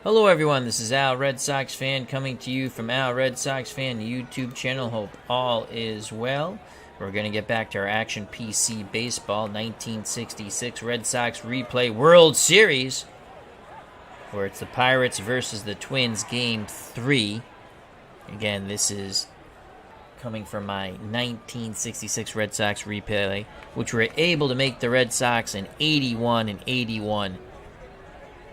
Hello everyone, this is Al Red Sox Fan coming to you from Al Red Sox Fan YouTube channel. Hope all is well. We're going to get back to our Action PC Baseball 1966 Red Sox Replay World Series, where it's the Pirates versus the Twins Game 3. Again, this is coming from my 1966 Red Sox replay, which were able to make the Red Sox an 81-81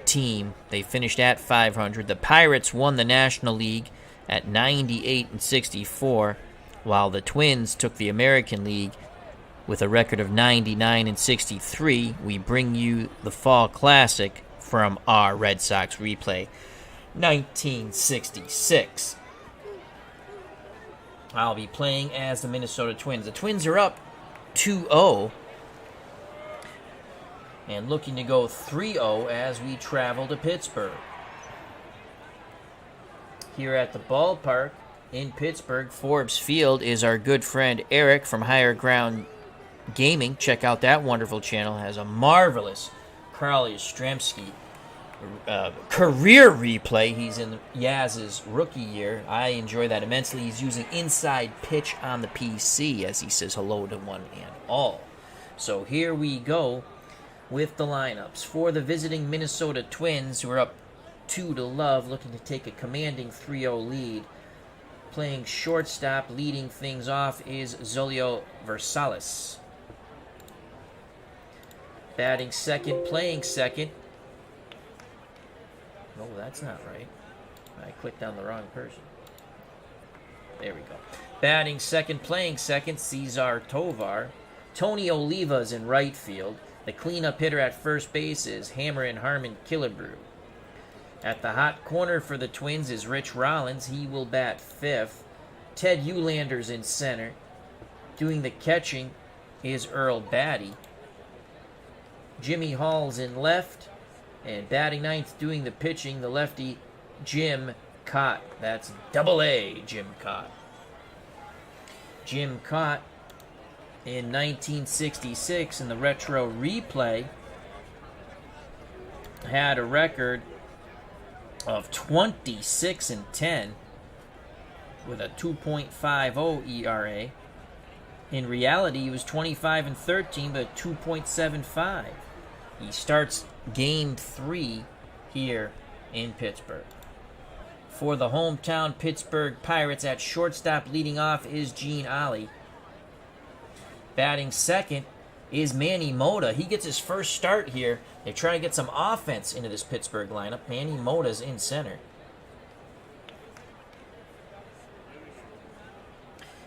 team. They finished at 500. The Pirates won the National League at 98-64, while the Twins took the American League with a record of 99-63. We bring you the Fall Classic from our Red Sox replay 1966. I'll be playing as the Minnesota Twins. The Twins are up 2-0 and looking to go 3-0 as we travel to Pittsburgh. Here at the ballpark in Pittsburgh, Forbes Field, is our good friend Eric from Higher Ground Gaming. Check out that wonderful channel. It has a marvelous Carl Yastrzemski career replay. He's in Yaz's rookie year. I enjoy that immensely. He's using Inside Pitch on the PC as he says hello to one and all. So here we go with the lineups. For the visiting Minnesota Twins, who are up 2-0, looking to take a commanding 3-0 lead. Playing shortstop, leading things off, is Zolio Versailles. Batting second, playing second. No, that's not right. I clicked on the wrong person. There we go. Batting second, playing second, Cesar Tovar. Tony Oliva's in right field. The cleanup hitter at first base is Hammer and Harmon Killebrew. At the hot corner for the Twins is Rich Rollins. He will bat fifth. Ted Eulander's in center. Doing the catching is Earl Batty. Jimmy Hall's in left. And batting ninth, doing the pitching, the lefty, Jim Cott. That's Double-A Jim Cott. Jim Cott, in 1966, in the retro replay, had a record of 26-10 with a 2.50 ERA. In reality, he was 25-13, but 2.75. He starts Game 3 here in Pittsburgh. For the hometown Pittsburgh Pirates, at shortstop leading off is Gene Ollie. Batting second is Manny Mota. He gets his first start here. They're trying to get some offense into this Pittsburgh lineup. Manny Mota's in center.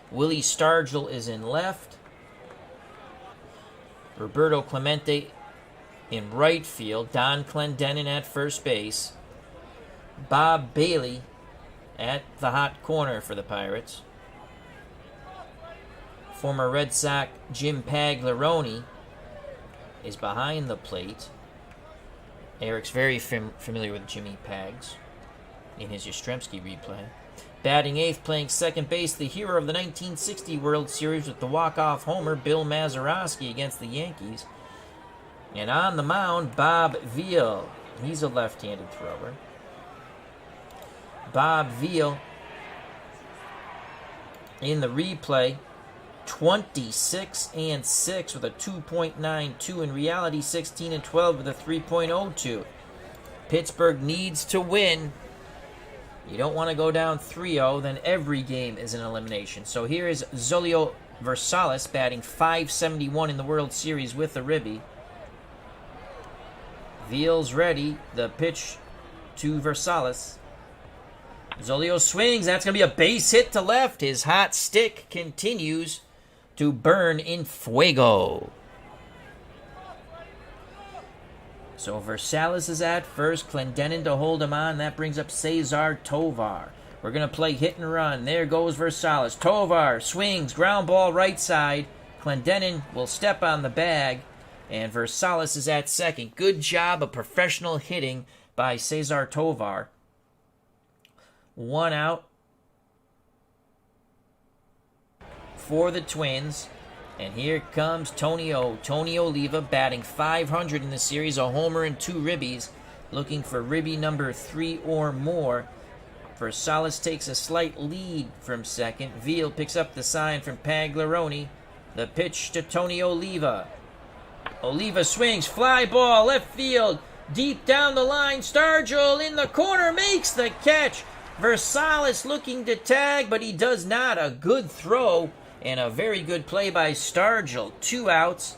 Willie Stargell is in left. Roberto Clemente in right field. Don Clendenin at first base. Bob Bailey at the hot corner for the Pirates. Former Red Sox Jim Pagliarone is behind the plate. Eric's very familiar with Jimmy Pags in his Yastrzemski replay. Batting eighth, playing second base, the hero of the 1960 World Series with the walk-off homer, Bill Mazeroski against the Yankees. And on the mound, Bob Veal. He's a left-handed thrower. Bob Veal in the replay, 26-6 with a 2.92. In reality, 16-12 with a 3.02. Pittsburgh needs to win. You don't want to go down 3-0, then every game is an elimination. So here is Zolio Versailles batting .571 in the World Series with the ribby. Veal's ready. The pitch to Versailles. Zolio swings. That's going to be a base hit to left. His hot stick continues to burn in fuego. So Versailles is at first. Clendenin to hold him on. That brings up Cesar Tovar. We're going to play hit and run. There goes Versailles. Tovar swings. Ground ball right side. Clendenin will step on the bag. And Versailles is at second. Good job of professional hitting by Cesar Tovar. One out for the Twins. And here comes Tony Oliva batting .500 in the series, a homer and 2 ribbies. looking for ribby number 3 or more. Versailles takes a slight lead from second. Veal picks up the sign from Pagliarone. The pitch to Tony Oliva. Oliva swings, fly ball, left field, deep down the line. Stargell in the corner makes the catch. Versailles looking to tag, but he does not. A good throw and a very good play by Stargell. 2 outs.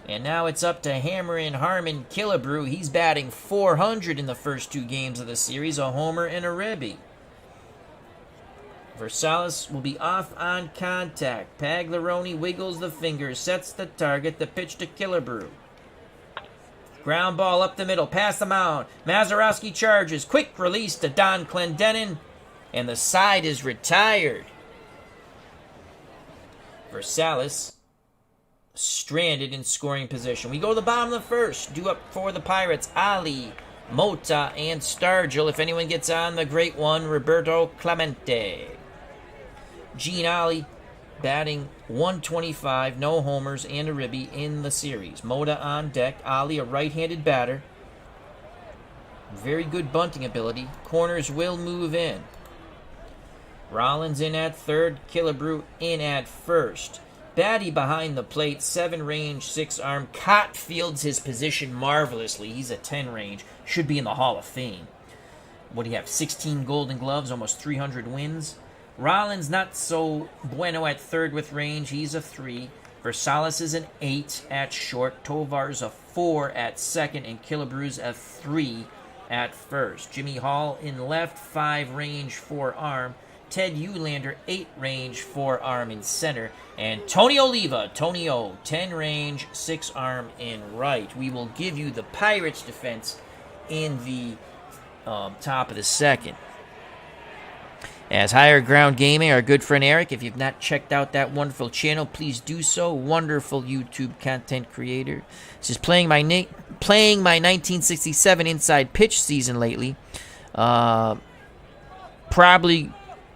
And now it's up to Hammerin' Harmon Killebrew. He's batting .400 in the first 2 games of the series, a homer and a ribby. Versailles will be off on contact. Pagliarone wiggles the fingers, sets the target, the pitch to Killebrew. Ground ball up the middle, past the mound. Mazeroski charges, quick release to Don Clendenin, and the side is retired. Versailles stranded in scoring position. We go to the bottom of the first. Due up for the Pirates, Ali, Mota, and Stargell. If anyone gets on, the great one, Roberto Clemente. Gene Ali batting .125, no homers and a ribby in the series. Mota on deck. Ali, a right-handed batter. Very good bunting ability. Corners will move in. Rollins in at third. Killebrew in at first. Batty behind the plate, 7 range, 6 arm. Cott fields his position marvelously. He's a 10 range. Should be in the Hall of Fame. What do you have? 16 Golden Gloves, almost 300 wins. Rollins not so bueno at third with range. He's a 3. Versailles is an 8 at short. Tovar's a 4 at second. And Killebrew's a 3 at first. Jimmy Hall in left, 5 range, 4 arm. Ted Eulander, 8 range, 4 arm in center. And Tony Oliva, Tony O, 10 range, 6 arm in right. We will give you the Pirates defense in the top of the second. As Higher Ground Gaming, our good friend Eric, if you've not checked out that wonderful channel, please do so. Wonderful YouTube content creator. This is playing my 1967 Inside Pitch season lately. Probably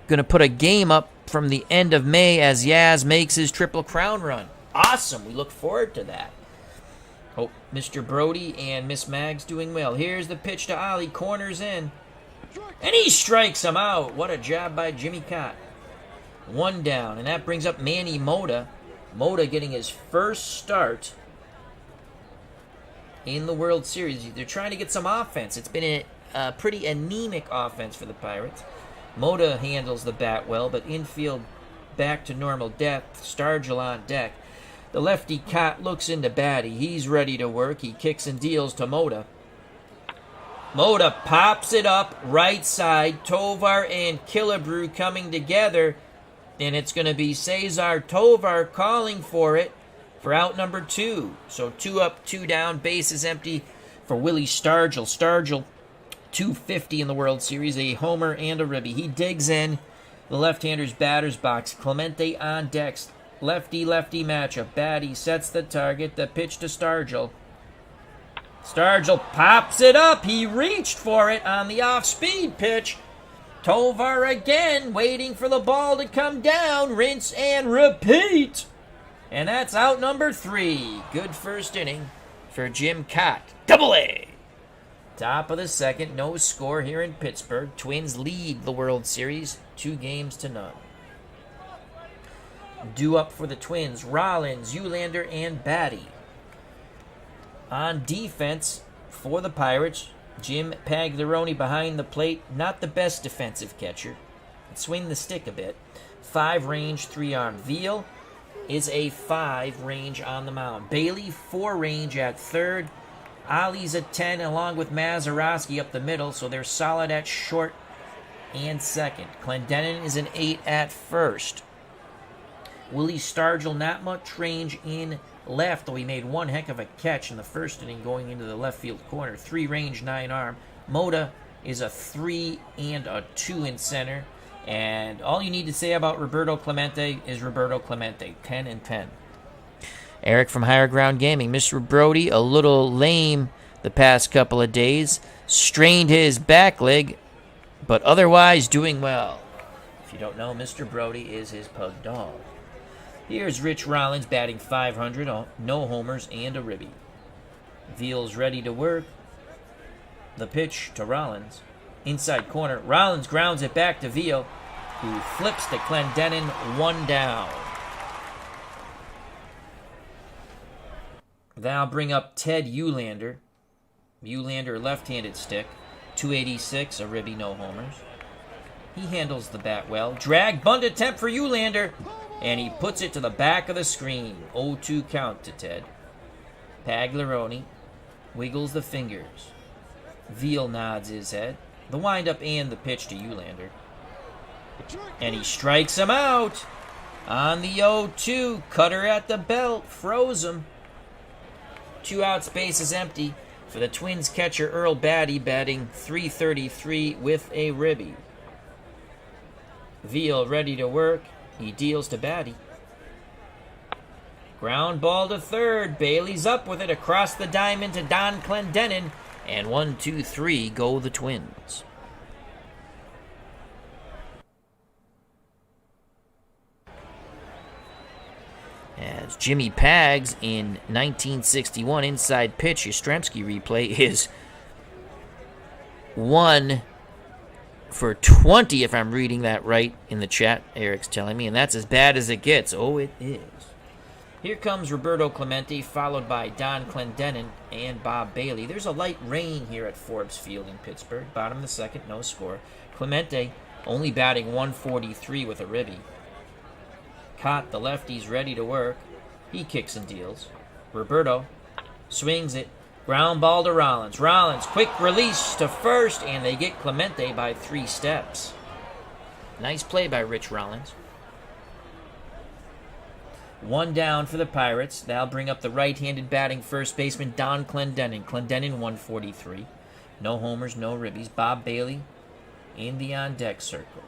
going to put a game up from the end of May as Yaz makes his Triple Crown run. Awesome. We look forward to that. Hope Mr. Brody and Miss Mag's doing well. Here's the pitch to Ollie. Corners in. And he strikes him out. What a job by Jimmy Cott. 1 down. And that brings up Manny Mota. Mota getting his first start in the World Series. They're trying to get some offense. It's been a pretty anemic offense for the Pirates. Mota handles the bat well, but infield back to normal depth. Stargell on deck. The lefty Cott looks into Batty. He's ready to work. He kicks and deals to Mota. Mota pops it up right side. Tovar and Killebrew coming together. And it's going to be Cesar Tovar calling for it for out number 2. So 2 up, 2 down. Base is empty for Willie Stargell. Stargell, 250 in the World Series. A homer and a ribby. He digs in the left-hander's batter's box. Clemente on deck. Lefty-lefty matchup. Batty sets the target. The pitch to Stargell. Stargell pops it up. He reached for it on the off-speed pitch. Tovar again, waiting for the ball to come down. Rinse and repeat. And that's out number 3. Good first inning for Jim Cott. Double-A. Top of the second. No score here in Pittsburgh. Twins lead the World Series 2-0. Due up for the Twins. Rollins, Eulander, and Batty. On defense for the Pirates, Jim Pagliarone behind the plate. Not the best defensive catcher. Swing the stick a bit. 5 range, 3 arm. Veal is a 5 range on the mound. Bailey, 4 range at third. Ali's a 10 along with Mazeroski up the middle, so they're solid at short and second. Clendenin is an 8 at first. Willie Stargell, not much range in left, though he made one heck of a catch in the first inning going into the left field corner. 3 range, 9 arm. Mota is a 3 and a 2 in center. And all you need to say about Roberto Clemente is Roberto Clemente. 10 and 10. Eric from Higher Ground Gaming. Mr. Brody, a little lame the past couple of days. Strained his back leg, but otherwise doing well. If you don't know, Mr. Brody is his pug dog. Here's Rich Rollins batting .500, no homers and a ribby. Veal's ready to work. The pitch to Rollins. Inside corner. Rollins grounds it back to Veal, who flips to Clendenin. 1 down. Now bring up Ted Eulander. Eulander left-handed stick. 286, a ribby, no homers. He handles the bat well. Drag bunt attempt for Eulander. And he puts it to the back of the screen. 0-2 count to Ted. Pagliarone wiggles the fingers. Veal nods his head. The windup and the pitch to Eulander. And he strikes him out. On the 0-2. Cutter at the belt. Froze him. 2 outs, base is empty for the Twins catcher Earl Batty, batting .333 with a ribby. Veal ready to work. He deals to Batty. Ground ball to third. Bailey's up with it across the diamond to Don Clendenin. And 1-2-3 go the Twins. As Jimmy Pags in 1961 inside pitch, Yastrzemski replay is 1 for 20, if I'm reading that right in the chat, Eric's telling me, and that's as bad as it gets. Oh, it is. Here comes Roberto Clemente, followed by Don Clendenin and Bob Bailey. There's a light rain here at Forbes Field in Pittsburgh. Bottom of the second, no score. Clemente only batting .143 with a ribby. Cott, the lefty's ready to work. He kicks and deals. Roberto swings it. Ground ball to Rollins. Rollins, quick release to first, and they get Clemente by 3 steps. Nice play by Rich Rollins. 1 down for the Pirates. That'll bring up the right-handed batting first baseman Don Clendenin. Clendenin 143. No homers, no ribbies. Bob Bailey in the on-deck circle.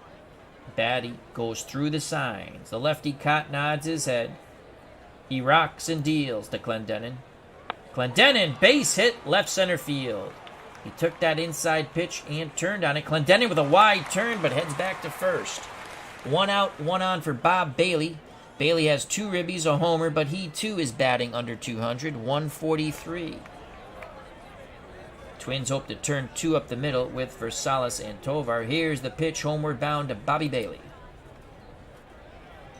Batty goes through the signs. The lefty Cott nods his head. He rocks and deals to Clendenin. Clendenin, base hit, left center field. He took that inside pitch and turned on it. Clendenin with a wide turn, but heads back to first. 1 out, 1 on for Bob Bailey. Bailey has 2 ribbies, a homer, but he too is batting under 200, 143. Twins hope to turn 2 up the middle with Versailles and Tovar. Here's the pitch, homeward bound to Bobby Bailey.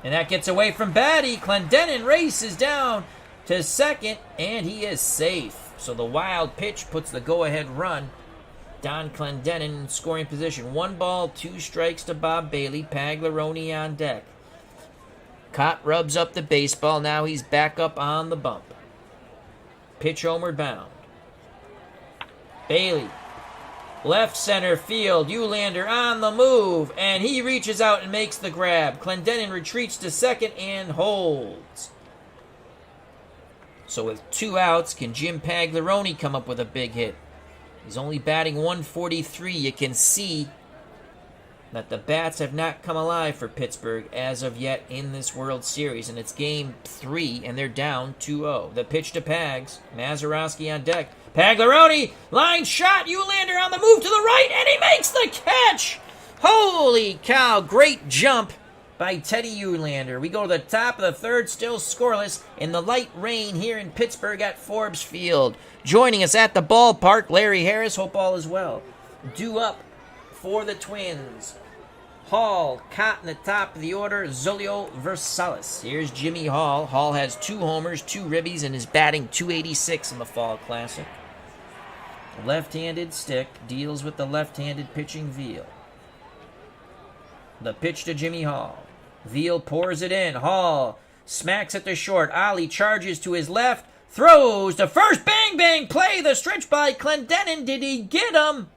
And that gets away from Batty. Clendenin races down to second, and he is safe. So the wild pitch puts the go-ahead run. Don Clendenin in scoring position. 1 ball, 2 strikes to Bob Bailey. Pagliarone on deck. Cott rubs up the baseball. Now he's back up on the bump. Pitch homeward bound. Bailey, left center field. Eulander on the move, and he reaches out and makes the grab. Clendenin retreats to second and holds. So with 2 outs, can Jim Pagliarone come up with a big hit? He's only batting .143. You can see that the bats have not come alive for Pittsburgh as of yet in this World Series, and it's game 3, and they're down 2-0. The pitch to Pags. Mazeroski on deck. Pagliarone, line shot. Eulander on the move to the right, and he makes the catch. Holy cow, great jump by Teddy Eulander. We go to the top of the third, still scoreless in the light rain here in Pittsburgh at Forbes Field. Joining us at the ballpark, Larry Harris. Hope all is well. Due up for the Twins. Hall, Cott in the top of the order, Zolio, Versailles. Here's Jimmy Hall. Hall has 2 homers, 2 ribbies, and is batting .286 in the Fall Classic. Left-handed stick deals with the left-handed pitching Veal. The pitch to Jimmy Hall. Veal pours it in. Hall smacks it to short. Ollie charges to his left. Throws to first. Bang, bang, play. The stretch by Clendenin. Did he get him?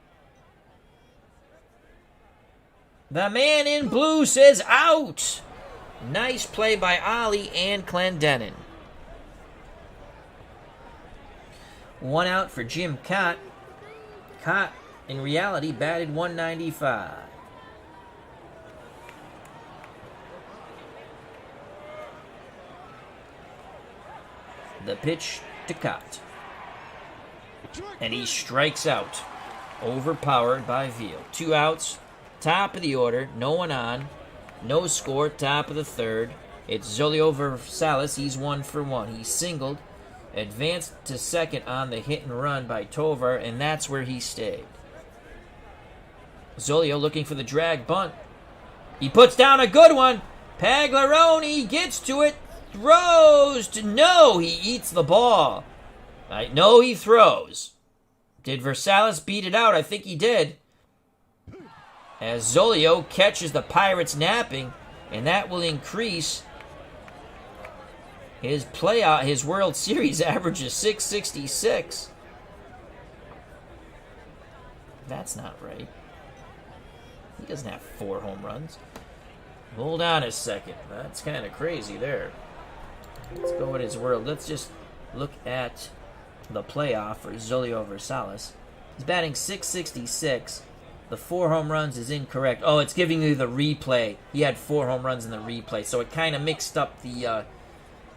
The man in blue says out. Nice play by Ollie and Clendenin. 1 out for Jim Cott. Cott, in reality, batted .195. The pitch to Cott. And he strikes out. Overpowered by Veal. 2 outs. Top of the order, no one on, no score, top of the third. It's Zolio Versailles, he's 1 for 1. He singled Advanced to second on the hit and run by Tovar, and that's where he stayed. Zolio looking for the drag bunt. He puts down a good one. Pagliarone gets to it. Throws to no. He eats the ball. No, he throws. Did Versailles beat it out? I think he did. As Zolio catches the Pirates napping, and that will increase his playoff, his World Series average is .666. That's not right. He doesn't have 4 home runs. Hold on a second. That's kind of crazy there. Let's go with his world. Let's just look at the playoff for Zolio Versailles. He's batting .666. The 4 home runs is incorrect. Oh, it's giving you the replay. He had 4 home runs in the replay, so it kind of mixed up the...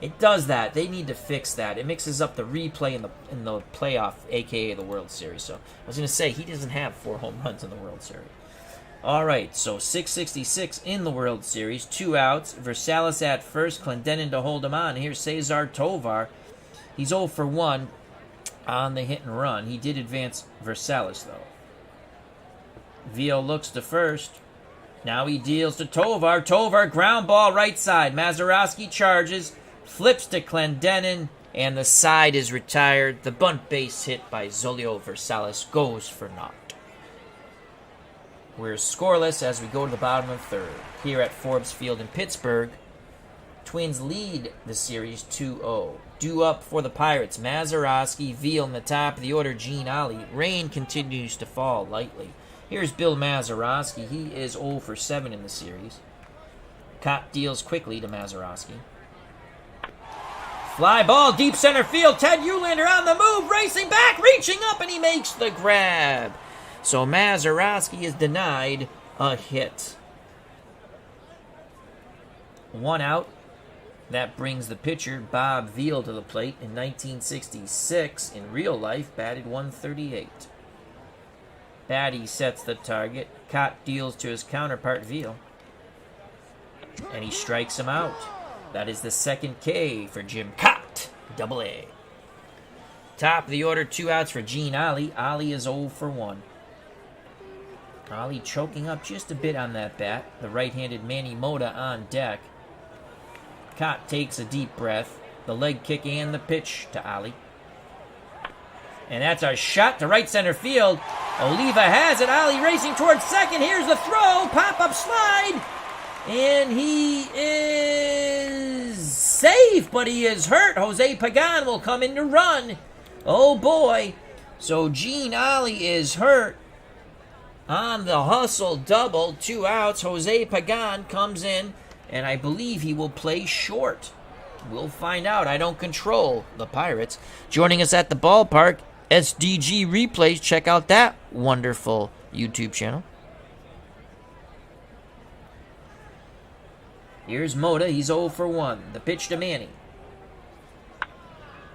it does that. They need to fix that. It mixes up the replay in the playoff, a.k.a. the World Series. So I was going to say, he doesn't have 4 home runs in the World Series. All right, so .666 in the World Series. 2 outs. Versailles at first. Clendenin to hold him on. Here's Cesar Tovar. He's 0 for 1 on the hit and run. He did advance Versailles, though. Vio looks to first. Now he deals to Tovar. Tovar, ground ball right side. Mazeroski charges. Flips to Clendenin. And the side is retired. The bunt base hit by Zolio Versailles goes for naught. We're scoreless as we go to the bottom of the third. Here at Forbes Field in Pittsburgh, Twins lead the series 2-0. Due up for the Pirates, Mazeroski, Veal in the top of the order, Gene Ollie. Rain continues to fall lightly. Here's Bill Mazeroski. He is 0 for 7 in the series. Cott deals quickly to Mazeroski. Fly ball, deep center field. Ted Uhlander on the move, racing back, reaching up, and he makes the grab. So Mazeroski is denied a hit. 1 out. That brings the pitcher, Bob Veal, to the plate. In 1966, in real life, batted .138. Batty sets the target. Cott deals to his counterpart, Veal. And he strikes him out. That is the second K for Jim Cott, Double-A. Top of the order, 2 outs for Gene Ollie. Ollie is 0 for 1. Ollie choking up just a bit on that bat. The right-handed Manny Mota on deck. Cott takes a deep breath. The leg kick and the pitch to Ollie. And that's a shot to right center field. Oliva has it. Ollie racing towards second. Here's the throw. Pop-up slide. And he is safe, but he is hurt. Jose Pagan will come in to run. Oh, boy. So Gene Ollie is hurt. On the hustle double, 2 outs. Jose Pagan comes in, and I believe he will play short. We'll find out. I don't control the Pirates. Joining us at the ballpark, SDG Replays. Check out that wonderful YouTube channel. Here's Mota. He's 0 for 1. The pitch to Manny.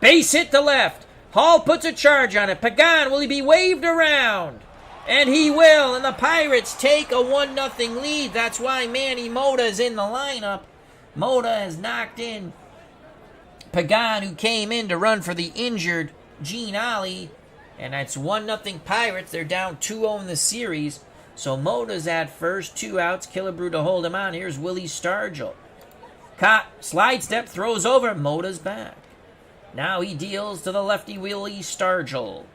Base hit to left. Hall puts a charge on it. Pagan, will he be waved around? And he will, and the Pirates take a 1-0 lead. That's why Manny Mota is in the lineup. Mota has knocked in Pagan, who came in to run for the injured Gene Ollie. And that's 1-0 Pirates. They're down 2-0 in the series. So Mota's at first, 2 outs. Killebrew to hold him on. Here's Willie Stargell. Cott, slide step, throws over. Mota's back. Now he deals to the lefty Willie Stargell.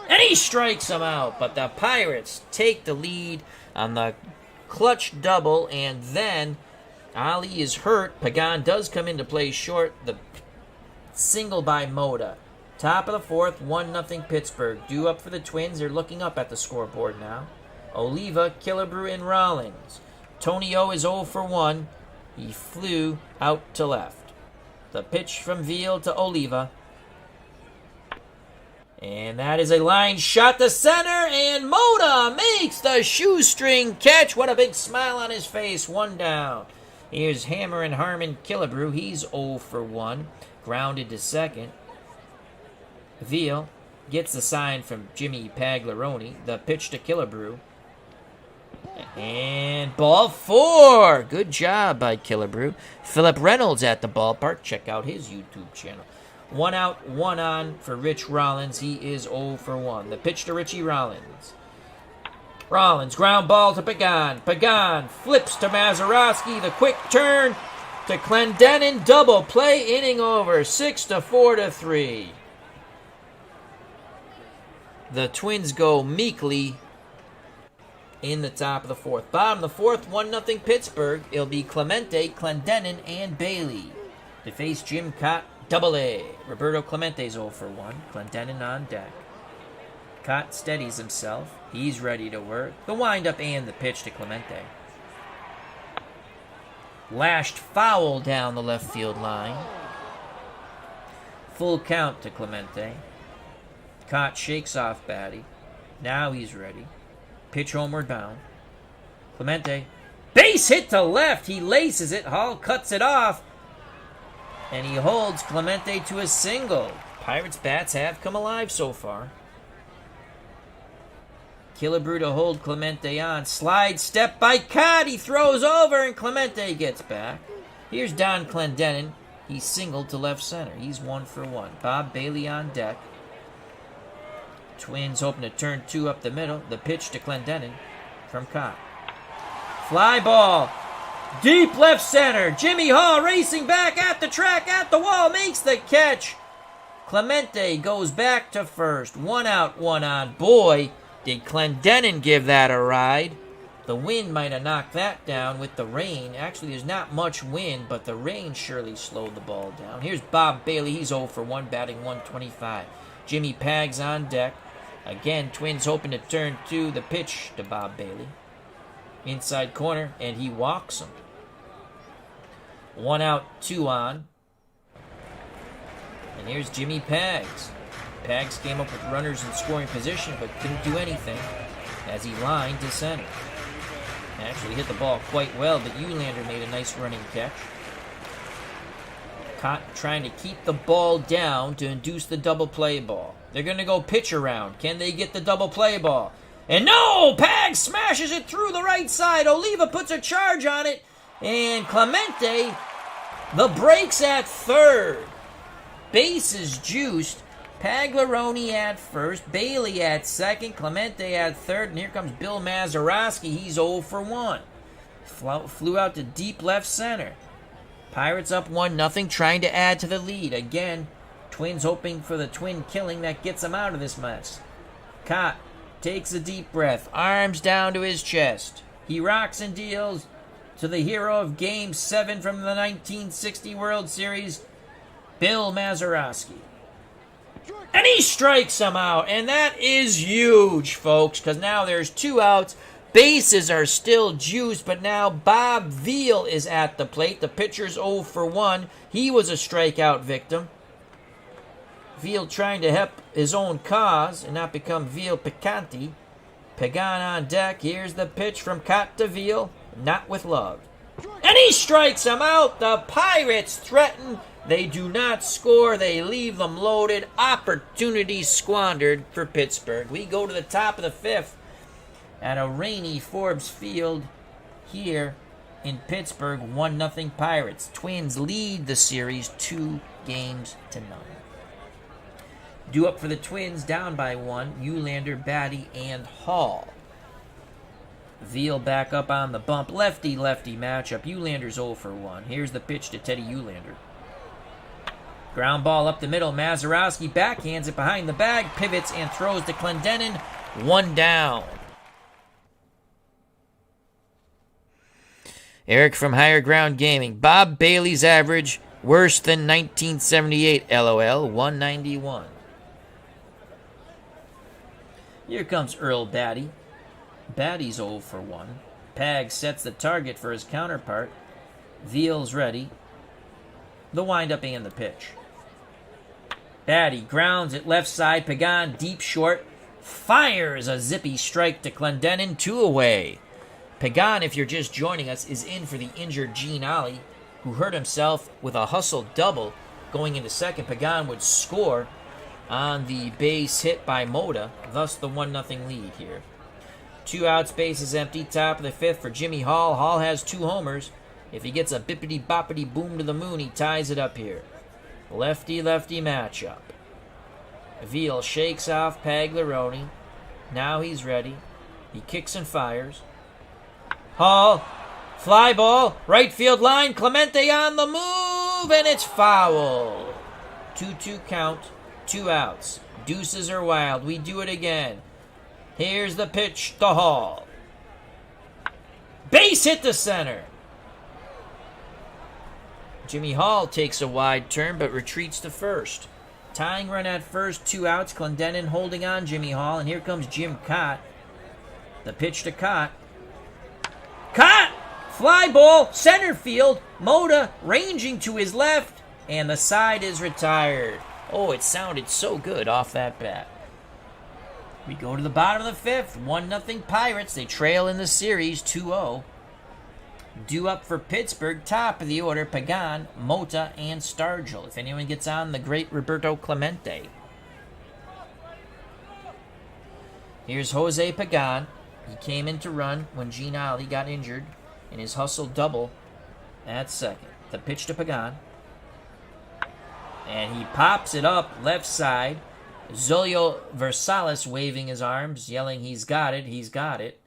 And he strikes him out, but the Pirates take the lead on the clutch double, and then Ollie is hurt. Pagan does come in to play short. The single by Mota. Top of the fourth, 1-0 Pittsburgh. Due up for the Twins. They're looking up at the scoreboard now. Oliva, Killebrew, and Rollins. Tony O is 0 for 1. He flew out to left. The pitch from Veal to Oliva. And that is a line shot to center, and Mota makes the shoestring catch. What a big smile on his face. 1 down. Here's Hammer and Harmon Killebrew. He's 0 for 1. Grounded to second. Veal gets the sign from Jimmy Pagliarone. The pitch to Killebrew. And ball 4. Good job by Killebrew. Philip Reynolds at the ballpark. Check out his YouTube channel. 1 out, 1 on for Rich Rollins. He is 0 for 1. The pitch to Richie Rollins. Rollins, ground ball to Pagan. Pagan flips to Mazeroski. The quick turn to Clendenin. Double play, inning over. 6-4-3. The Twins go meekly in the top of the fourth. Bottom of the fourth, 1-0 Pittsburgh. It'll be Clemente, Clendenin, and Bailey to face Jim Cott, Double-A. Roberto Clemente's 0 for 1. Clendenin on deck. Cott steadies himself. He's ready to work. The windup and the pitch to Clemente. Lashed foul down the left field line. Full count to Clemente. Cott shakes off Batty. Now he's ready. Pitch homeward bound. Clemente. Base hit to left. He laces it. Hall cuts it off. And he holds Clemente to a single. Pirates bats have come alive so far. Killebrew to hold Clemente on. Slide step by Cott. He throws over and Clemente gets back. Here's Don Clendenin. He's singled to left center. He's 1 for 1. Bob Bailey on deck. Twins hoping to turn 2 up the middle. The pitch to Clendenin from Cott. Fly ball. Deep left center. Jimmy Hall racing back at the track, at the wall, makes the catch. Clemente goes back to first. 1 out, 1 on. Boy, did Clendenin give that a ride. The wind might have knocked that down with the rain. Actually, there's not much wind, but the rain surely slowed the ball down. Here's Bob Bailey. He's 0 for 1, batting 125. Jimmy Pags on deck. Again, Twins hoping to turn 2. The pitch to Bob Bailey. Inside corner, and he walks him. 1 out, 2 on. And here's Jimmy Pags. Pags came up with runners in scoring position, but couldn't do anything as he lined to center. Actually hit the ball quite well, but Eulander made a nice running catch. Cott trying to keep the ball down to induce the double play ball. They're going to go pitch around. Can they get the double play ball? And no! Pags smashes it through the right side. Oliva puts a charge on it. And Clemente, the breaks at third. Bases juiced. Paglaroni at first. Bailey at second. Clemente at third. And here comes Bill Mazeroski. He's 0 for 1. Flew out to deep left center. Pirates up 1-0, trying to add to the lead. Again, Twins hoping for the twin killing that gets them out of this mess. Cott takes a deep breath. Arms down to his chest. He rocks and deals to the hero of Game 7 from the 1960 World Series, Bill Mazeroski. And he strikes him out. And that is huge, folks, because now there's 2 outs. Bases are still juiced, but now Bob Veal is at the plate. The pitcher's 0 for 1. He was a strikeout victim. Veal trying to help his own cause and not become Veal Picanti. Pagan on deck. Here's the pitch from Cott to Veal. Not with love. And he strikes him out. The Pirates threaten. They do not score. They leave them loaded. Opportunity squandered for Pittsburgh. We go to the top of the 5th at a rainy Forbes Field here in Pittsburgh. 1-0 Pirates. Twins lead the series 2-0. Due up for the Twins, down by 1. Eulander, Batty, and Hall. Veal back up on the bump. Lefty-lefty matchup. Eulander's 0 for 1. Here's the pitch to Teddy Eulander. Ground ball up the middle. Mazeroski backhands it behind the bag. Pivots and throws to Clendenin. 1 down. Eric from Higher Ground Gaming. Bob Bailey's average worse than 1978. LOL. 191. Here comes Earl Batty. Batty's 0 for 1. Pag sets the target for his counterpart. Veal's ready. The windup and the pitch. Batty grounds it left side. Pagan deep short. Fires a zippy strike to Clendenin. 2 away. Pagan, if you're just joining us, is in for the injured Gene Ollie, who hurt himself with a hustle double going into second. Pagan would score on the base hit by Moda, thus the 1-0 lead here. 2 outs, bases empty, top of the 5th for Jimmy Hall. Hall has 2 homers. If he gets a bippity-boppity boom to the moon, he ties it up here. Lefty-lefty matchup. Veal shakes off Pagliarone. Now he's ready. He kicks and fires. Hall. Fly ball. Right field line. Clemente on the move. And it's foul. 2-2 count. 2 outs. Deuces are wild. We do it again. Here's the pitch to Hall. Base hit to center. Jimmy Hall takes a wide turn but retreats to first. Tying run at first, 2 outs. Clendenin holding on Jimmy Hall, and here comes Jim Cott. The pitch to Cott. Cott! Fly ball, center field. Mota ranging to his left, and the side is retired. Oh, it sounded so good off that bat. We go to the bottom of the 5th. 1-0 Pirates. They trail in the series 2-0. Due up for Pittsburgh, top of the order, Pagan, Mota, and Stargell. If anyone gets on, the great Roberto Clemente. Here's Jose Pagan. He came in to run when Gene Ollie got injured in his hustle double at second. The pitch to Pagan. And he pops it up left side. Zolio Versalis waving his arms, yelling, he's got it, he's got it.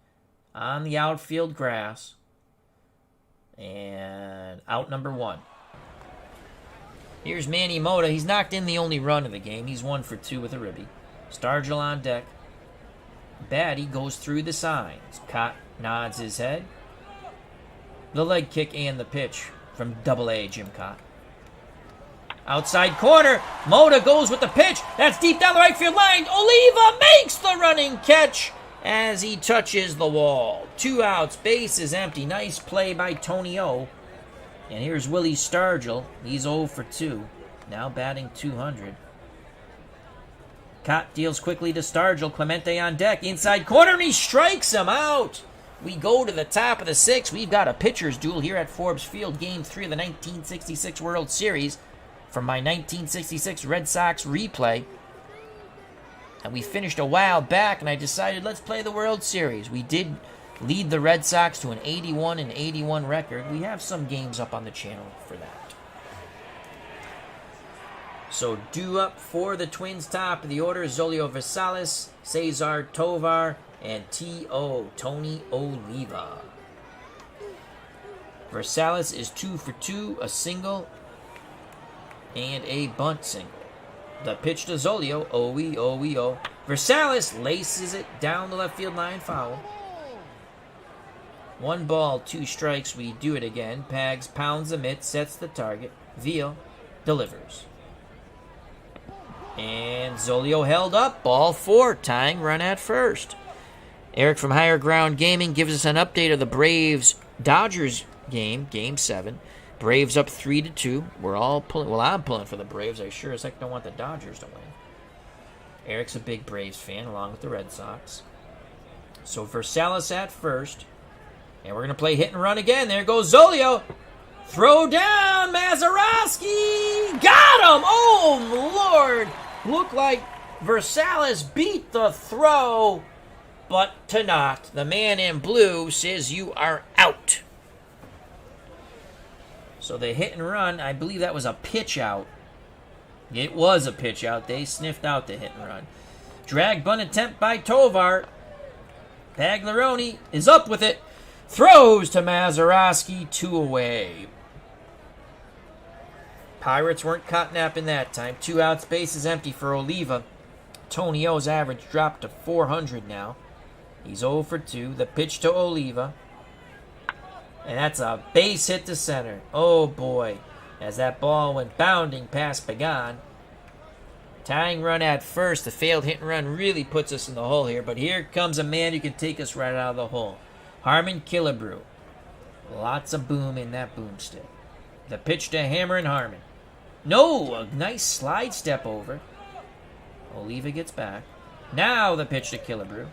On the outfield grass. And out number 1. Here's Manny Mota. He's knocked in the only run of the game. He's 1 for 2 with a ribby. Stargell on deck. Batty goes through the signs. Cott nods his head. The leg kick and the pitch from Double-A Jim Cott. Outside corner. Mota goes with the pitch. That's deep down the right field line. Oliva makes the running catch as he touches the wall. 2 outs, base is empty. Nice play by Tony O. And here's Willie Stargell. He's 0 for 2. Now batting 200. Cott deals quickly to Stargell. Clemente on deck. Inside corner, and he strikes him out. We go to the top of the 6th. We've got a pitcher's duel here at Forbes Field. Game 3 of the 1966 World Series from my 1966 Red Sox replay. And we finished a while back, and I decided let's play the World Series. We did lead the Red Sox to an 81-81 record. We have some games up on the channel for that. So due up for the Twins, top of the order, Zolio Versalis, Cesar Tovar, and T.O. Tony Oliva. Versalis is 2 for 2, a single, and a bunt single. The pitch to Zolio, O-E-O-E-O. Versalis laces it down the left field line, foul. 1 ball, 2 strikes, we do it again. Pags pounds the mitt, sets the target. Veal delivers. And Zolio held up, ball 4, tying run at first. Eric from Higher Ground Gaming gives us an update of the Braves-Dodgers game, Game 7. Braves up 3-2. We're all pulling. Well, I'm pulling for the Braves. I sure as heck don't want the Dodgers to win. Eric's a big Braves fan, along with the Red Sox. So Versalis at first. And we're going to play hit and run again. There goes Zolio. Throw down, Mazeroski. Got him. Oh, Lord. Looked like Versalis beat the throw, but to not. The man in blue says you are out. So the hit and run, I believe that was a pitch out. It was a pitch out. They sniffed out the hit and run. Drag bunt attempt by Tovar. Pagliarone is up with it. Throws to Mazeroski, 2 away. Pirates weren't caught napping that time. 2 outs, base is empty for Oliva. Tony O's average dropped to 400 now. He's 0 for 2. The pitch to Oliva. And that's a base hit to center. Oh, boy. As that ball went bounding past Pagan. Tying run at first. The failed hit and run really puts us in the hole here. But here comes a man who can take us right out of the hole. Harmon Killebrew. Lots of boom in that boomstick. The pitch to Hammer and Harmon. No! A nice slide step over. Oliva gets back. Now the pitch to Killebrew.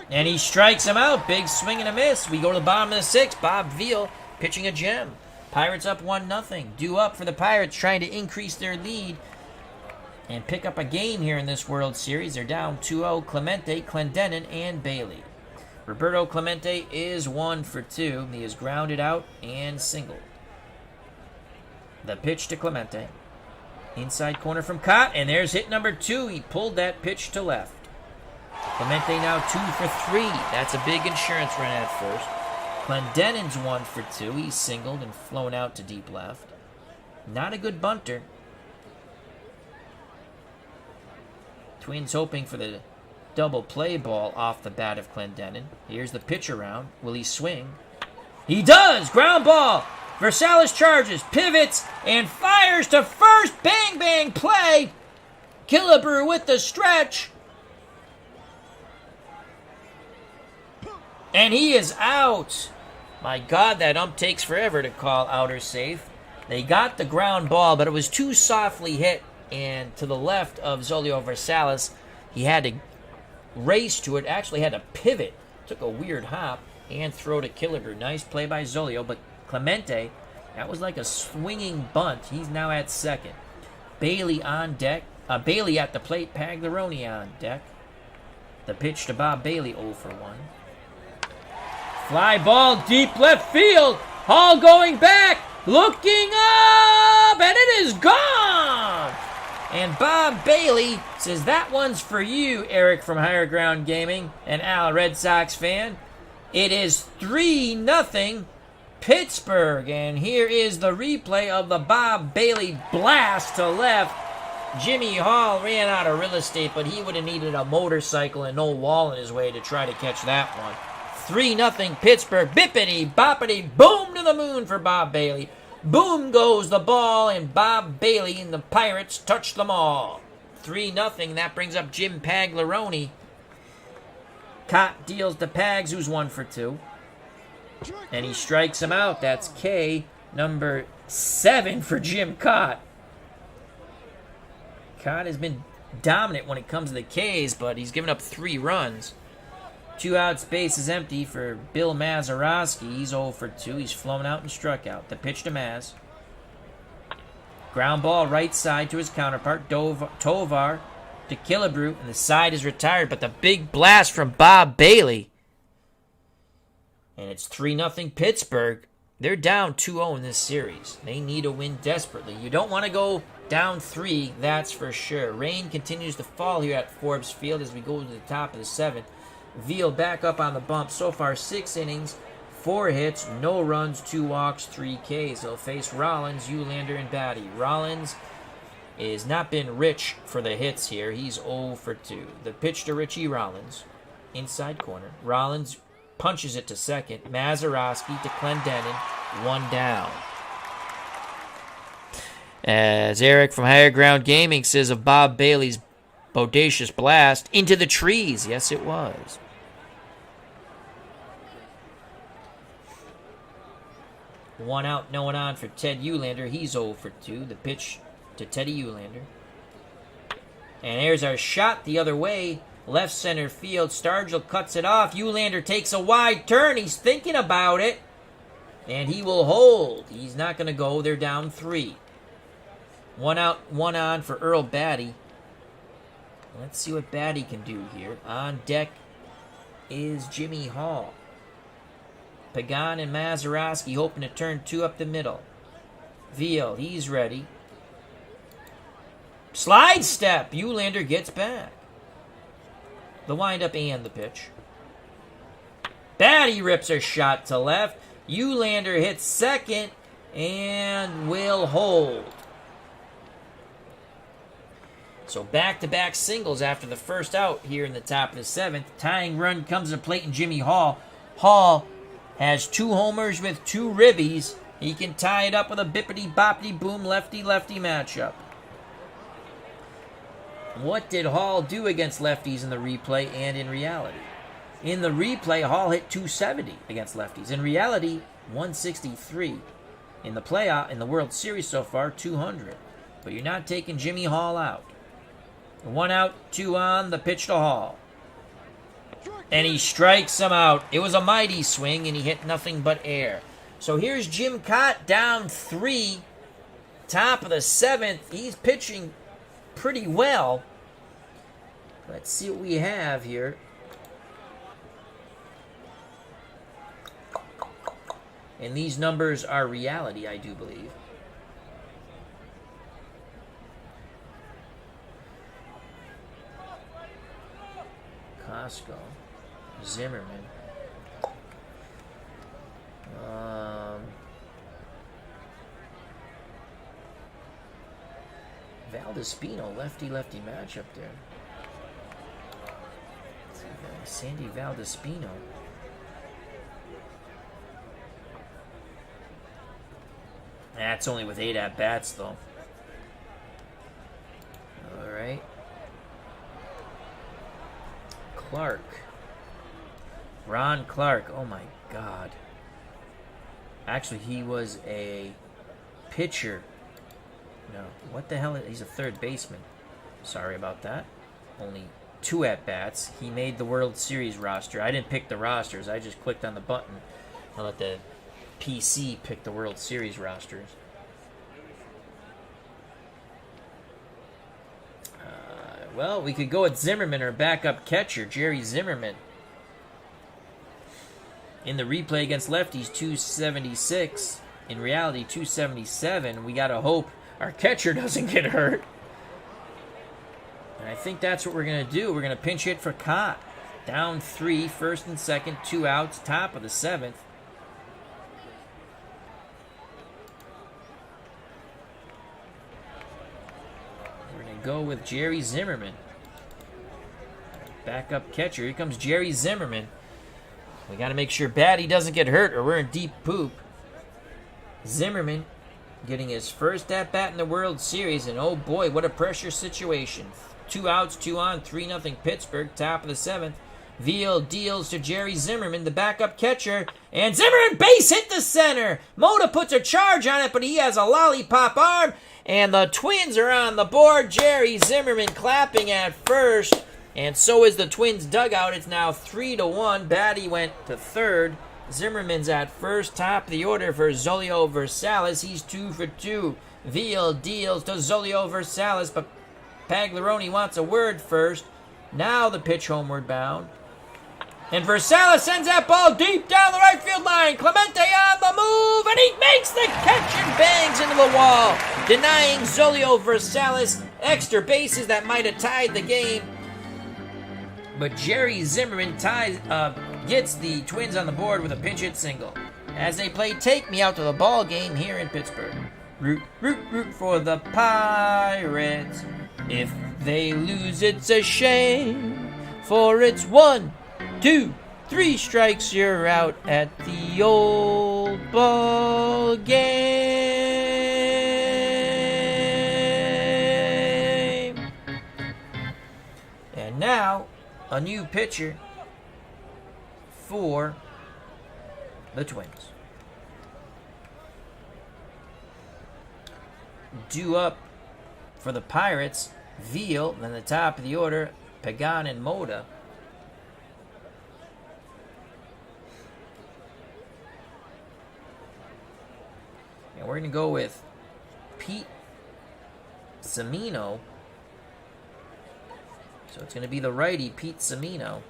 And he strikes him out. Big swing and a miss. We go to the bottom of the 6th. Bob Veal pitching a gem. Pirates up 1-0. Due up for the Pirates, trying to increase their lead and pick up a game here in this World Series. They're down 2-0. Clemente, Clendenin, and Bailey. Roberto Clemente is 1 for 2. He is grounded out and singled. The pitch to Clemente. Inside corner from Cott, and there's hit number 2. He pulled that pitch to left. Clemente now 2 for 3. That's a big insurance run at first. Clendenin's 1 for 2. He's singled and flown out to deep left. Not a good bunter. Twins hoping for the double play ball off the bat of Clendenin. Here's the pitch around. Will he swing? He does! Ground ball! Versailles charges, pivots, and fires to first. Bang, bang, play. Killebrew with the stretch. And he is out. My God, that ump takes forever to call out or safe. They got the ground ball, but it was too softly hit. And to the left of Zolio Versailles, he had to race to it. Actually had to pivot. Took a weird hop and throw to Killebrew. Nice play by Zolio, but Clemente, that was like a swinging bunt. He's now at second. Bailey on deck. Bailey at the plate. Pagliarone on deck. The pitch to Bob Bailey, 0 for 1. Fly ball deep left field. Hall going back. Looking up. And it is gone. And Bob Bailey says, that one's for you, Eric from Higher Ground Gaming, and Al, Red Sox fan. It is 3-0 Pittsburgh. And here is the replay of the Bob Bailey blast to left. Jimmy Hall ran out of real estate, but he would have needed a motorcycle and no wall in his way to try to catch that one. 3-0 Pittsburgh. Bippity, boppity, boom to the moon for Bob Bailey. Boom goes the ball, and Bob Bailey and the Pirates touch them all. 3-0. That brings up Jim Pagliarone. Cott deals to Pags, who's 1 for 2. And he strikes him out. That's K, number 7 for Jim Cott. Cott has been dominant when it comes to the Ks, but he's given up 3 runs. 2 outs, base is empty for Bill Mazeroski. He's 0 for 2. He's flown out and struck out. The pitch to Maz. Ground ball right side to his counterpart, Tovar to Killebrew, and the side is retired, but the big blast from Bob Bailey. And it's 3-0 Pittsburgh. They're down 2-0 in this series. They need a win desperately. You don't want to go down 3, that's for sure. Rain continues to fall here at Forbes Field as we go to the top of the 7th. Veal back up on the bump. So far, 6 innings, 4 hits, no runs, 2 walks, 3 Ks. He'll face Rollins, Eulander, and Batty. Rollins has not been rich for the hits here. He's 0 for 2. The pitch to Richie Rollins. Inside corner. Rollins punches it to second. Mazeroski to Clendenin. 1 down. As Eric from Higher Ground Gaming says of Bob Bailey's bodacious blast, into the trees. Yes, it was. One out, no one on for Ted Eulander. He's 0 for 2. The pitch to Teddy Eulander. And there's our shot the other way. Left center field. Stargell cuts it off. Eulander takes a wide turn. He's thinking about it. And he will hold. He's not going to go. They're down 3. 1 out, 1 on for Earl Batty. Let's see what Batty can do here. On deck is Jimmy Hall. Pagan and Mazeroski hoping to turn 2 up the middle. Veal, he's ready. Slide step. Eulander gets back. The windup and the pitch. Batty rips a shot to left. Eulander hits second and will hold. So back-to-back singles after the first out here in the top of the 7th. Tying run comes to plate and Jimmy Hall. Hall has 2 homers with 2 ribbies. He can tie it up with a bippity-boppity-boom lefty-lefty matchup. What did Hall do against lefties in the replay and in reality? In the replay, Hall hit 270 against lefties. In reality, 163. In the World Series so far, 200. But you're not taking Jimmy Hall out. 1 out, 2 on, the pitch to Hall. And he strikes him out. It was a mighty swing, and he hit nothing but air. So here's Jim Cott down 3. Top of the 7th. He's pitching pretty well. Let's see what we have here. And these numbers are reality, I do believe. Carrasco. Zimmerman. Valdespino, lefty-lefty matchup there. Sandy Valdespino. That's only with 8 at-bats, though. All right. Clark. Ron Clark. Oh, my God. Actually, he was a pitcher. No, what the hell? He's a third baseman. Sorry about that. Only 2 at-bats. He made the World Series roster. I didn't pick the rosters. I just clicked on the button and let the PC pick the World Series rosters. Well, we could go with Zimmerman, or backup catcher, Jerry Zimmerman. In the replay against lefties, 276. In reality, 277. We got to hope our catcher doesn't get hurt. And I think that's what we're going to do. We're going to pinch hit for Cott. Down 3, first and second, 2 outs, top of the 7th. We're going to go with Jerry Zimmerman. Backup catcher. Here comes Jerry Zimmerman. We got to make sure Batty doesn't get hurt or we're in deep poop. Zimmerman getting his first at-bat in the World Series, and oh boy, what a pressure situation. 2 outs, 2 on, 3-0 Pittsburgh, top of the 7th. Veal deals to Jerry Zimmerman, the backup catcher, and Zimmerman base hit the center. Mota puts a charge on it, but he has a lollipop arm, and the Twins are on the board. Jerry Zimmerman clapping at first, and so is the Twins dugout. It's now 3-1. Batty went to third. Zimmerman's at first, top of the order for Zolio Versalis. He's 2 for 2. Veal deals to Zolio Versalis, but Pagliarone wants a word first. Now the pitch homeward bound. And Versalis sends that ball deep down the right field line. Clemente on the move, and he makes the catch and bangs into the wall, denying Zolio Versalis extra bases that might have tied the game. But Jerry Zimmerman gets the Twins on the board with a pinch hit single as they play Take Me Out to the Ball game here in Pittsburgh. Root, root, root for the Pirates. If they lose, it's a shame, for it's 1, 2, 3 strikes, you're out at the old ball game. And now, a new pitcher for the Twins. Due up for the Pirates, Veal, then the top of the order, Pagan and Mota. And we're going to go with Pete Semino. So it's going to be the righty, Pete Semino.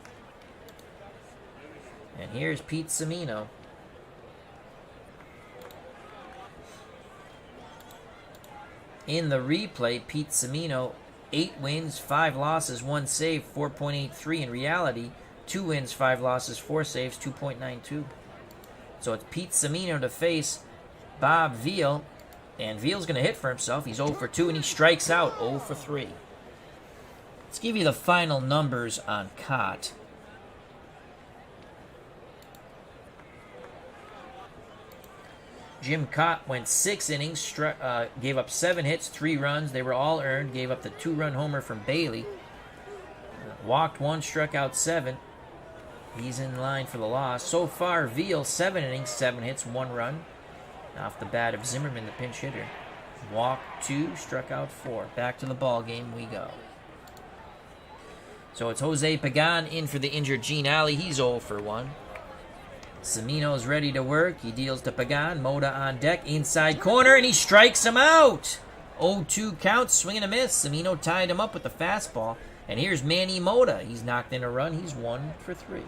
And here's Pete Semino. In the replay, Pete Semino, 8 wins, 5 losses, 1 save, 4.83. In reality, 2 wins, 5 losses, 4 saves, 2.92. So it's Pete Semino to face Bob Veal. And Veal's going to hit for himself. He's 0 for 2, and he strikes out 0 for 3. Let's give you the final numbers on Cott. Jim Cott went 6 innings, gave up 7 hits, 3 runs. They were all earned. Gave up the 2-run homer from Bailey. Walked 1, struck out 7. He's in line for the loss. So far, Veal, 7 innings, 7 hits, 1 run. Off the bat of Zimmerman, the pinch hitter. Walked 2, struck out 4. Back to the ball game we go. So it's Jose Pagan in for the injured Gene Alley. He's 0 for 1. Semino's ready to work. He deals to Pagan. Mota on deck. Inside corner, and he strikes him out. 0-2 count. Swing and a miss. Semino tied him up with the fastball. And here's Manny Mota. He's knocked in a run. He's 1 for 3.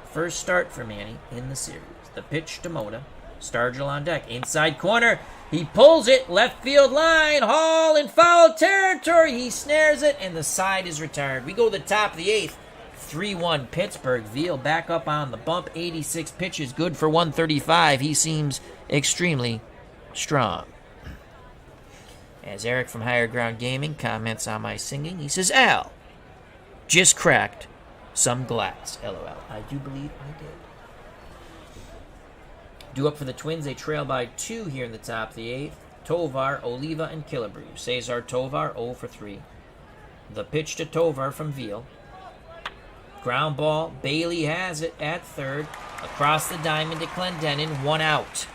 First start for Manny in the series. The pitch to Mota. Stargell on deck. Inside corner. He pulls it. Left field line. Hall in foul territory. He snares it, and the side is retired. We go to the top of the 8th. 3-1 Pittsburgh. Veal back up on the bump. 86 pitches, good for 135. He seems extremely strong. As Eric from Higher Ground Gaming comments on my singing, he says, Al, just cracked some glass. LOL. I do believe I did. Due up for the Twins, they trail by 2 here in the top of the 8th. Tovar, Oliva, and Killebrew. Cesar Tovar, 0 for 3. The pitch to Tovar from Veal. Ground ball. Bailey has it at third. Across the diamond to Clendenin. 1 out.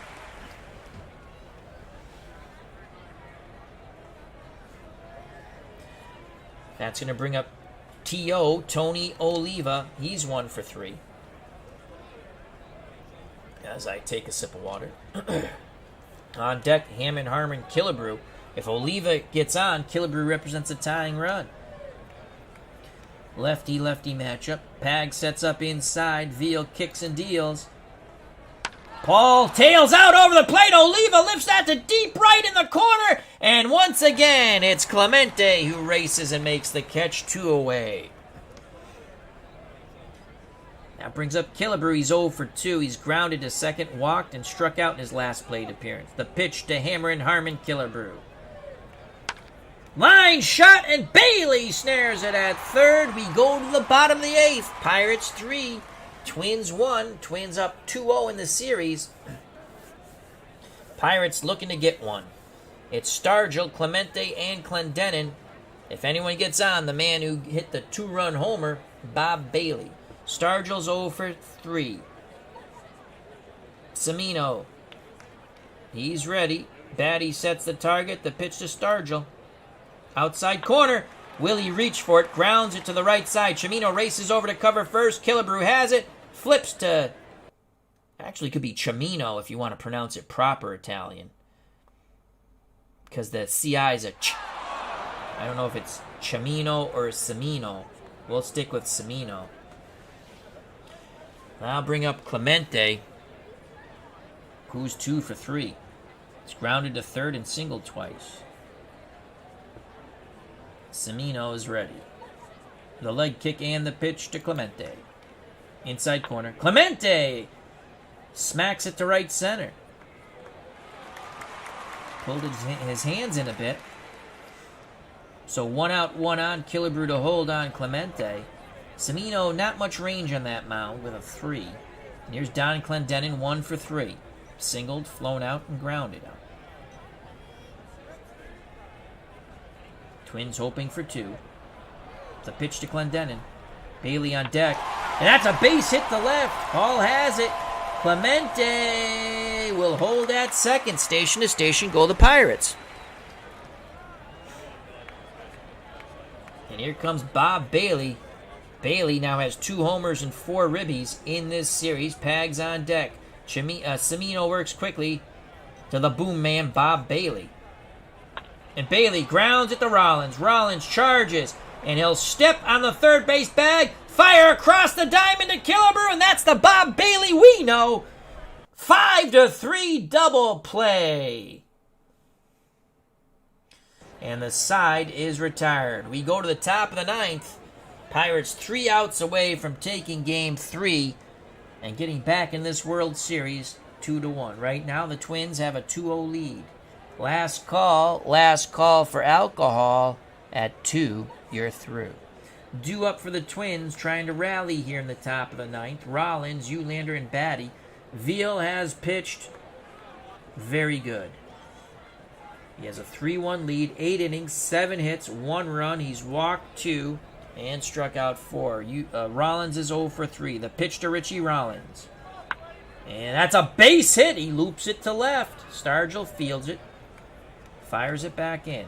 That's going to bring up T.O. Tony Oliva. He's 1 for 3. As I take a sip of water. On deck, Hammond, Harmon, Killebrew. If Oliva gets on, Killebrew represents a tying run. Lefty-lefty matchup. Pag sets up inside. Veal kicks and deals. Paul tails out over the plate. Oliva lifts that to deep right in the corner. And once again, it's Clemente who races and makes the catch. 2 away. That brings up Killebrew. He's 0 for 2. He's grounded to second, walked, and struck out in his last plate appearance. The pitch to Hammer and Harmon Killebrew. Line shot, and Bailey snares it at third. We go to the bottom of the 8th. Pirates 3, Twins 1. Twins up 2-0 in the series. Pirates looking to get one. It's Stargell, Clemente, and Clendenin. If anyone gets on, the man who hit the 2-run homer, Bob Bailey. Stargell's 0 for 3. Semino. He's ready. Batty sets the target. The pitch to Stargell. Outside corner. Will he reach for it? Grounds it to the right side. Chimino races over to cover first. Killebrew has it. Flips to... Actually, could be Chimino if you want to pronounce it proper Italian. Because the CI is a ch. I don't know if it's Chimino or Semino. We'll stick with Semino. I'll bring up Clemente, who's 2 for 3. He's grounded to third and singled twice. Semino is ready. The leg kick and the pitch to Clemente. Inside corner. Clemente smacks it to right center. Pulled his hands in a bit. So 1 out, 1 on. Killebrew to hold on Clemente. Semino, not much range on that mound with a 3. And here's Don Clendenin, 1 for 3. Singled, flown out, and grounded out. Twins hoping for 2. It's a pitch to Clendenin. Bailey on deck. And that's a base hit to left. Hall has it. Clemente will hold at second. Station to station go the Pirates. And here comes Bob Bailey. Bailey now has 2 homers and 4 ribbies in this series. Pags on deck. Semino works quickly to the boom man, Bob Bailey. And Bailey grounds it to Rollins. Rollins charges, and he'll step on the third base bag. Fire across the diamond to Killebrew, and that's the Bob Bailey we know. 5-3 double play. And the side is retired. We go to the top of the 9th. Pirates 3 outs away from taking game 3 and getting back in this World Series 2-1. Right now, the Twins have a 2-0 lead. Last call for alcohol. At 2, you're through. Due up for the Twins, trying to rally here in the top of the 9th. Rollins, Eulander, and Batty. Veal has pitched very good. He has a 3-1 lead, 8 innings, 7 hits, 1 run. He's walked 2 and struck out 4. Rollins is 0 for 3. The pitch to Richie Rollins. And that's a base hit. He loops it to left. Stargell fields it. Fires it back in.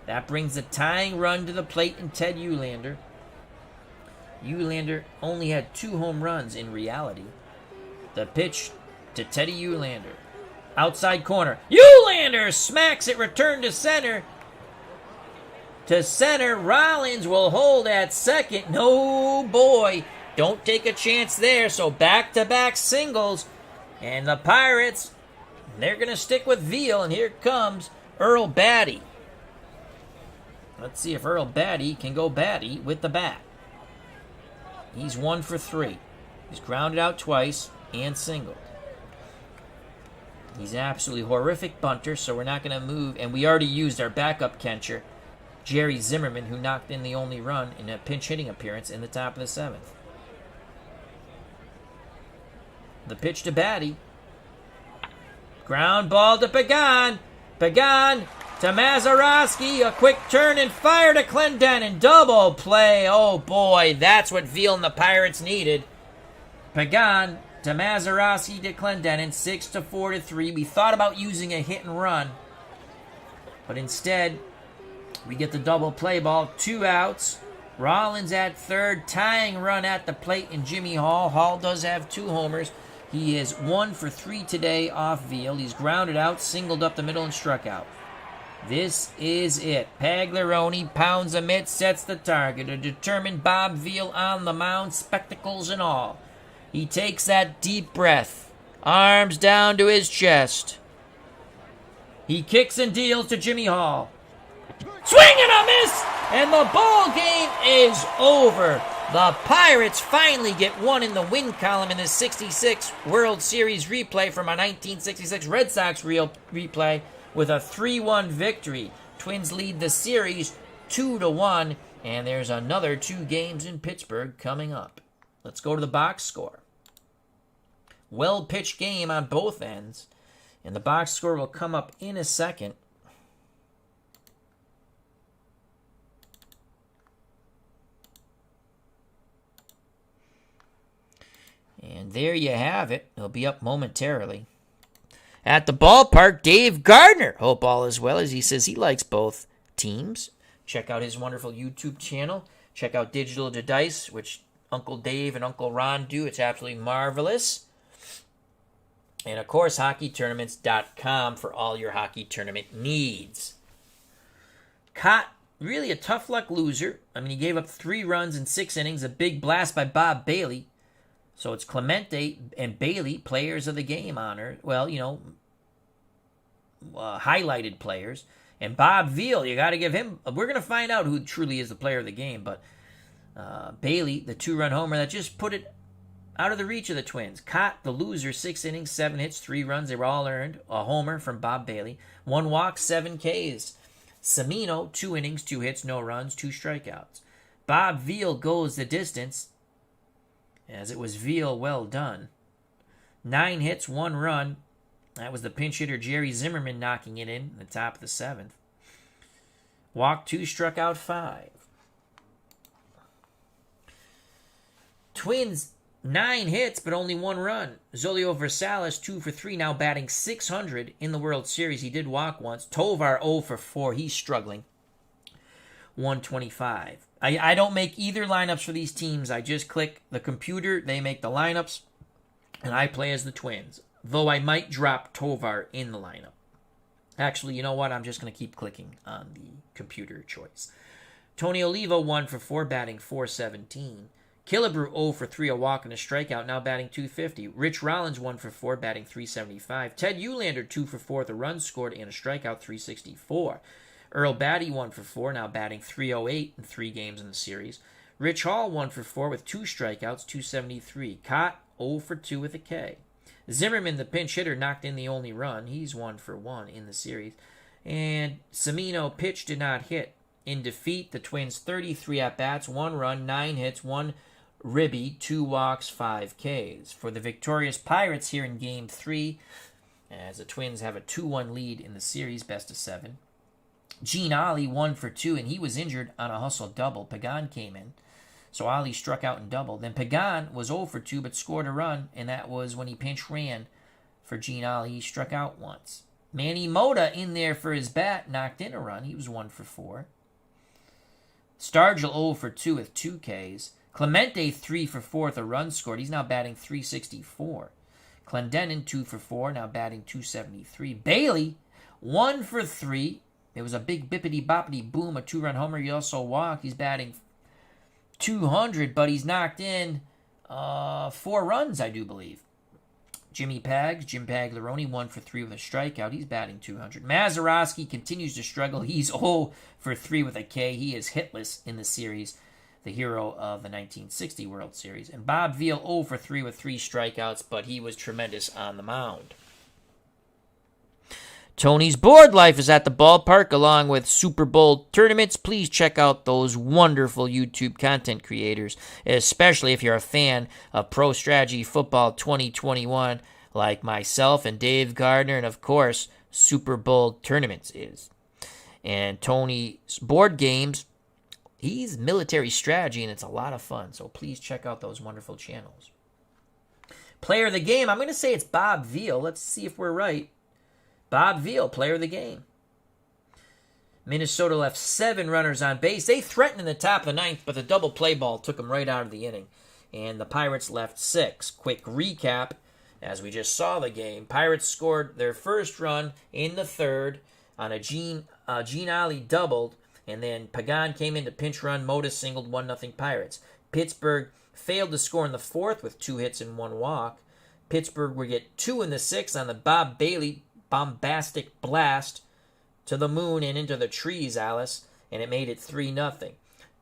That brings the tying run to the plate in Ted Eulander. Eulander only had 2 home runs in reality. The pitch to Teddy Eulander. Outside corner. Eulander smacks it, return to center. To center, Rollins will hold at second. No, boy. Don't take a chance there. So back-to-back singles. And the Pirates, they're going to stick with Veal. And here comes Earl Batty. Let's see if Earl Batty can go batty with the bat. He's 1 for 3. He's grounded out twice and singled. He's an absolutely horrific bunter, so we're not going to move. And we already used our backup catcher, Jerry Zimmerman, who knocked in the only run in a pinch hitting appearance in the top of the 7th. The pitch to Batty. Ground ball to Pagan. Pagan to Mazeroski. A quick turn and fire to Clendenin. Double play. Oh boy, that's what Veal and the Pirates needed. Pagan to Mazeroski to Clendenin. 6-4-3. We thought about using a hit and run, but instead we get the double play ball. 2 outs. Rollins at third. Tying run at the plate in Jimmy Hall. Hall does have 2 homers. He is 1 for 3 today off Veal. He's grounded out, singled up the middle, and struck out. This is it. Pagliarone pounds a mitt, sets the target. A determined Bob Veal on the mound, spectacles and all. He takes that deep breath, arms down to his chest. He kicks and deals to Jimmy Hall. Swing and a miss, and the ball game is over. The Pirates finally get one in the win column in the 66 World Series replay from a 1966 Red Sox replay with a 3-1 victory. Twins lead the series 2-1, and there's another 2 games in Pittsburgh coming up. Let's go to the box score. Well-pitched game on both ends, and the box score will come up in a second. And there you have it. It'll be up momentarily. At the ballpark, Dave Gardner. Hope all is well, as he says he likes both teams. Check out his wonderful YouTube channel. Check out Digital to Dice, which Uncle Dave and Uncle Ron do. It's absolutely marvelous. And, of course, HockeyTournaments.com for all your hockey tournament needs. Cott, really a tough luck loser. I mean, he gave up 3 runs in 6 innings. A big blast by Bob Bailey. So it's Clemente and Bailey, players of the game honor. Well, highlighted players. And Bob Veal, you got to give him. We're going to find out who truly is the player of the game. But Bailey, the 2-run homer that just put it out of the reach of the Twins. Cott, the loser, 6 innings, 7 hits, 3 runs. They were all earned. A homer from Bob Bailey. 1 walk, 7 Ks. Semino, 2 innings, 2 hits, no runs, 2 strikeouts. Bob Veal goes the distance, as it was Veal well done. 9 hits, 1 run. That was the pinch hitter Jerry Zimmerman knocking it in the top of the 7th. Walked 2, struck out 5. Twins, 9 hits, but only 1 run. Zolio Versalis, 2 for 3, now batting .600 in the World Series. He did walk once. Tovar, 0 for 4. He's struggling. 125. I don't make either lineups for these teams. I just click the computer. They make the lineups, and I play as the Twins. Though I might drop Tovar in the lineup. Actually, you know what? I'm just going to keep clicking on the computer choice. Tony Olivo, 1 for 4, batting .417. Killebrew, 0 for 3, a walk and a strikeout, now batting .250. Rich Rollins, 1 for 4, batting .375. Ted Uhlander, 2 for 4, with a run scored and a strikeout, .364. Earl Batty, 1 for 4, now batting .308 in 3 games in the series. Rich Hall, 1 for 4, with 2 strikeouts, .273. Cott, 0 for 2 with a K. Zimmerman, the pinch hitter, knocked in the only run. He's 1 for 1 in the series. And Semino pitch did not hit. In defeat, the Twins 33 at-bats, 1 run, 9 hits, 1 ribby, 2 walks, 5 Ks. For the victorious Pirates here in Game 3, as the Twins have a 2-1 lead in the series, best of 7. Gene Ollie, 1 for 2, and he was injured on a hustle double. Pagan came in, so Ollie struck out and doubled. Then Pagan was 0 for 2, but scored a run, and that was when he pinch ran for Gene Ollie. He struck out once. Manny Mota in there for his bat, knocked in a run. He was 1 for 4. Stargell 0 for 2 with 2 Ks. Clemente 3 for 4 with a run scored. He's now batting .364. Clendenin 2 for 4, now batting .273. Bailey 1 for 3. It was a big bippity-boppity boom, a 2-run homer. He also walked. He's batting .200, but he's knocked in 4 runs, I do believe. Jim Pagliarone, 1 for 3 with a strikeout. He's batting .200. Mazeroski continues to struggle. He's 0 for 3 with a K. He is hitless in the series. the hero of the 1960 World Series. And Bob Veal 0 for 3 with 3 strikeouts, but he was tremendous on the mound. Tony's Board Life is at the ballpark along with Super Bowl tournaments. Please check out those wonderful YouTube content creators, especially if you're a fan of Pro Strategy Football 2021 like myself and Dave Gardner, and of course, Super Bowl tournaments is. And Tony's board games, he's military strategy, and it's a lot of fun. So please check out those wonderful channels. Player of the game, I'm going to say it's Bob Veal. Let's see if we're right. Bob Veal, player of the game. Minnesota left 7 runners on base. They threatened in the top of the 9th, but the double play ball took them right out of the inning. And the Pirates left 6. Quick recap, as we just saw the game. Pirates scored their first run in the 3rd on a Gene Ollie doubled, and then Pagan came in to pinch run. Moda singled 1-0 Pirates. Pittsburgh failed to score in the 4th with 2 hits and 1 walk. Pittsburgh would get 2 in the 6th on the Bob Bailey bombastic blast to the moon and into the trees, Alice, and it made it 3-0.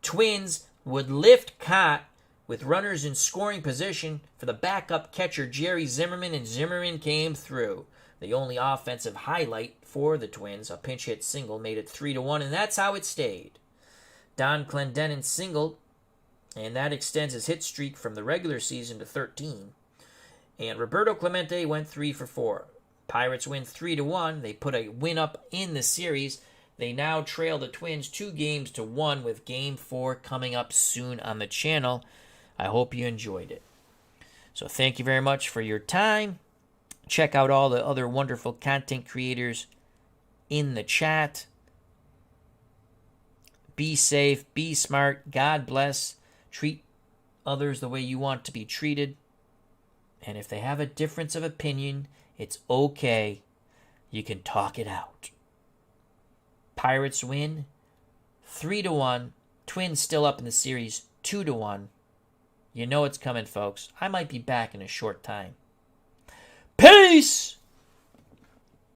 Twins would lift Cott with runners in scoring position for the backup catcher Jerry Zimmerman, and Zimmerman came through. The only offensive highlight for the Twins, a pinch hit single, made it 3-1, and that's how it stayed. Don Clendenin singled, and that extends his hit streak from the regular season to 13. And Roberto Clemente went 3 for 4. Pirates win 3-1. They put a win up in the series. They now trail the Twins 2-1 with Game 4 coming up soon on the channel. I hope you enjoyed it. So thank you very much for your time. Check out all the other wonderful content creators in the chat. Be safe, be smart, God bless. Treat others the way you want to be treated. And if they have a difference of opinion, it's okay. You can talk it out. Pirates win 3-1. Twins still up in the series 2-1. You know it's coming, folks. I might be back in a short time. Peace!